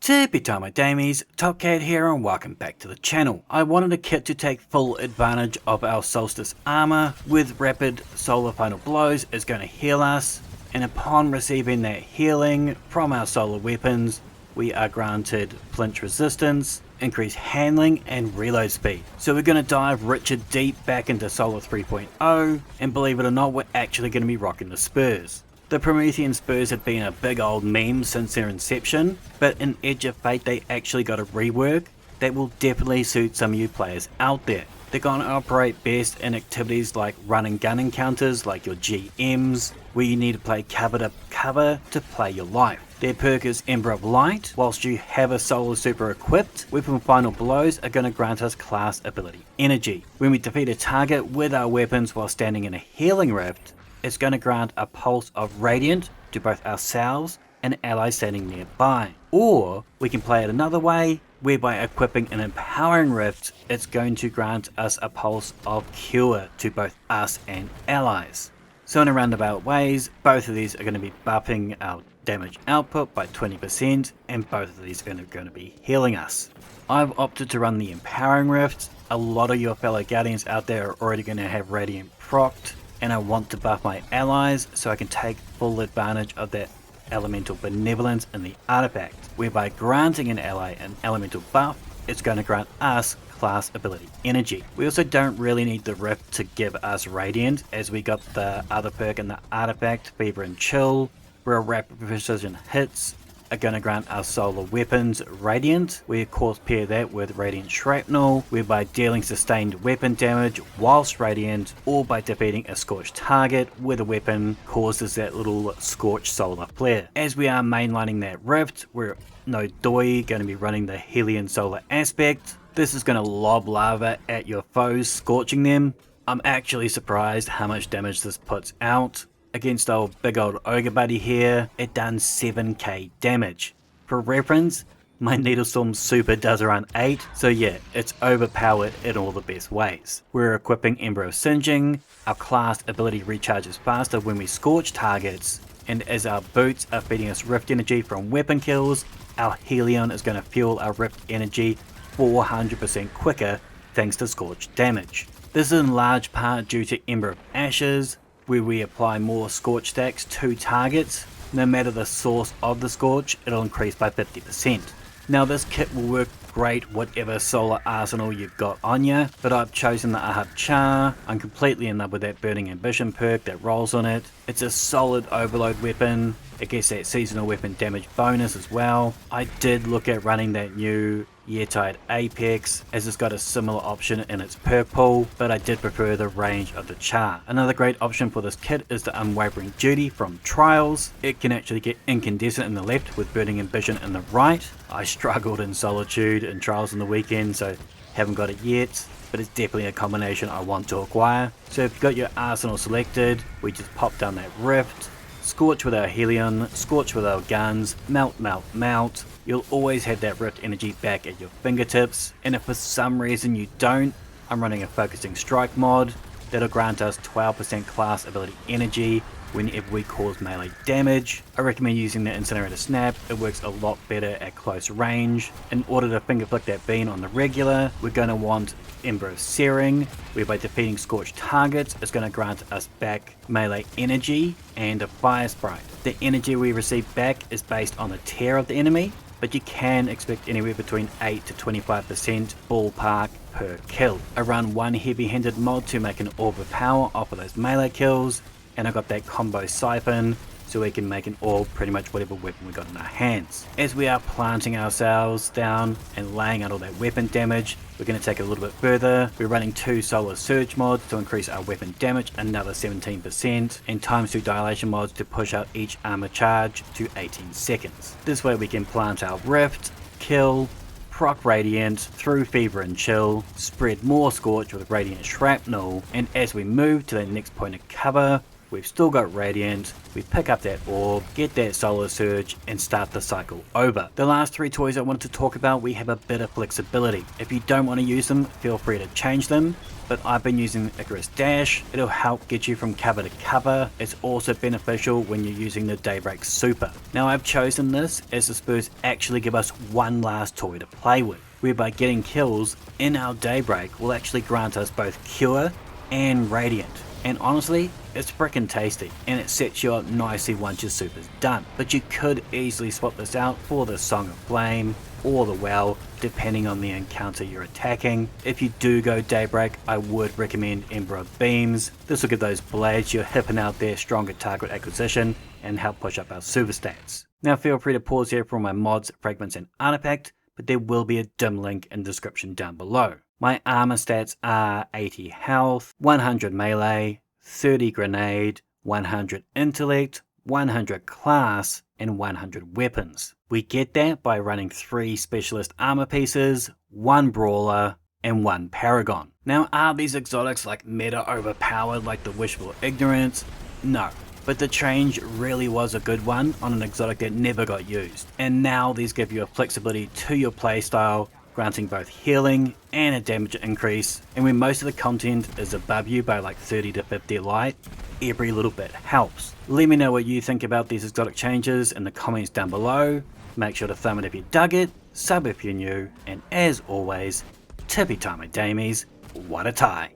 Tippy time my damies, Top Cat here and welcome back to the channel. I wanted a kit to take full advantage of our Solstice armor with rapid solar final blows. It's going to heal us, and upon receiving that healing from our solar weapons, we are granted flinch resistance, increased handling and reload speed. So we're going to dive Richard deep back into Solar 3.0, and believe it or not, we're actually going to be rocking the Spurs. The Promethean Spurs have been a big old meme since their inception, but in Edge of Fate they actually got a rework that will definitely suit some of you players out there. They're going to operate best in activities like run and gun encounters like your GMs, where you need to play cover to cover to play your life. Their perk is Ember of Light. Whilst you have a solar super equipped, weapon final blows are going to grant us class ability energy. When we defeat a target with our weapons while standing in a healing rift, it's going to grant a pulse of radiant to both ourselves and allies standing nearby. Or we can play it another way, whereby equipping an empowering rift, it's going to grant us a pulse of cure to both us and allies. So in a roundabout ways, both of these are going to be buffing our damage output by 20%, and both of these are going to be healing us. I've opted to run the empowering rift. A lot of your fellow guardians out there are already going to have radiant procced, and I want to buff my allies so I can take full advantage of that elemental benevolence in the artifact, whereby granting an ally an elemental buff, it's going to grant us class ability energy. We also don't really need the rift to give us radiant, as we got the other perk in the artifact, fever and chill, where rapid precision hits are going to grant our solar weapons radiant. We of course pair that with radiant shrapnel, whereby dealing sustained weapon damage whilst radiant, or by defeating a scorched target with a weapon causes that little scorched solar flare. As we are mainlining that rift, we're no doi going to be running the Helion solar aspect. This is going to lob lava at your foes, scorching them. I'm actually surprised how much damage this puts out. Against our big old ogre buddy here, it done 7k damage. For reference, my Needlestorm super does around 8, so yeah, it's overpowered in all the best ways. We're equipping Ember of Singeing, our class ability recharges faster when we scorch targets, and as our boots are feeding us rift energy from weapon kills, our Helion is going to fuel our rift energy 400% quicker thanks to scorch damage. This is in large part due to Ember of Ashes, where we apply more scorch stacks to targets. No matter the source of the scorch, it'll increase by 50%. Now this kit will work great whatever solar arsenal you've got on you, but I've chosen the Ahab Char. I'm completely in love with that Burning Ambition perk that rolls on it. It's a solid overload weapon. It gets that seasonal weapon damage bonus as well. I did look at running that new Year-Tide Apex, as it's got a similar option in its perk pool, but I did prefer the range of the Char. Another great option for this kit is the Unwavering Duty from Trials. It can actually get Incandescent in the left with Burning Ambition in the right. I struggled in Solitude and Trials on the weekend, so haven't got it yet, but it's definitely a combination I want to acquire. So if you've got your arsenal selected, we just pop down that rift, scorch with our Helion, scorch with our guns, melt, melt, melt. You'll always have that rift energy back at your fingertips, and if for some reason you don't, I'm running a focusing strike mod that'll grant us 12% class ability energy whenever we cause melee damage. I recommend using the Incinerator Snap. It works a lot better at close range. In order to finger flick that bean on the regular, we're going to want Ember of Searing, whereby defeating scorched targets is going to grant us back melee energy, and a Fire Sprite. The energy we receive back is based on the tier of the enemy, but you can expect anywhere between 8 to 25% ballpark per kill. I run one heavy-handed mod to make an orb of power off of those melee kills, and I got that combo siphon so we can make an orb pretty much whatever weapon we got in our hands. As we are planting ourselves down and laying out all that weapon damage, we're going to take it a little bit further. We're running 2 Solar Surge mods to increase our weapon damage another 17%, and ×2 Dilation mods to push out each armor charge to 18 seconds. This way we can plant our rift, kill, proc radiant through fever and chill, spread more scorch with radiant shrapnel, and as we move to the next point of cover, we've still got Radiant, we pick up that orb, get that Solar Surge, and start the cycle over. The last 3 toys I wanted to talk about, we have a bit of flexibility. If you don't want to use them, feel free to change them, but I've been using Icarus Dash. It'll help get you from cover to cover. It's also beneficial when you're using the Daybreak Super. Now I've chosen this as the Spurs actually give us one last toy to play with, whereby getting kills in our Daybreak will actually grant us both Cure and Radiant. And honestly, it's frickin' tasty, and it sets you up nicely once your super's done. But you could easily swap this out for the Song of Flame or the Well, depending on the encounter you're attacking. If you do go Daybreak, I would recommend Ember of Beams. This will give those blades you're hipping out there stronger target acquisition and help push up our super stats. Now feel free to pause here for my mods, fragments and artifact, but there will be a dim link in the description down below. My armor stats are 80 health, 100 melee, 30 grenade, 100 intellect, 100 class, and 100 weapons. We get that by running 3 specialist armor pieces, 1 brawler, and 1 paragon. Now are these exotics like meta overpowered like the Wishful Ignorance? No. But the change really was a good one on an exotic that never got used. And now these give you a flexibility to your playstyle, granting both healing and a damage increase, and when most of the content is above you by like 30 to 50 light, every little bit helps. Let me know what you think about these exotic changes in the comments down below. Make sure to thumb it if you dug it, sub if you're new, and as always, tippy time my damies, what a tie.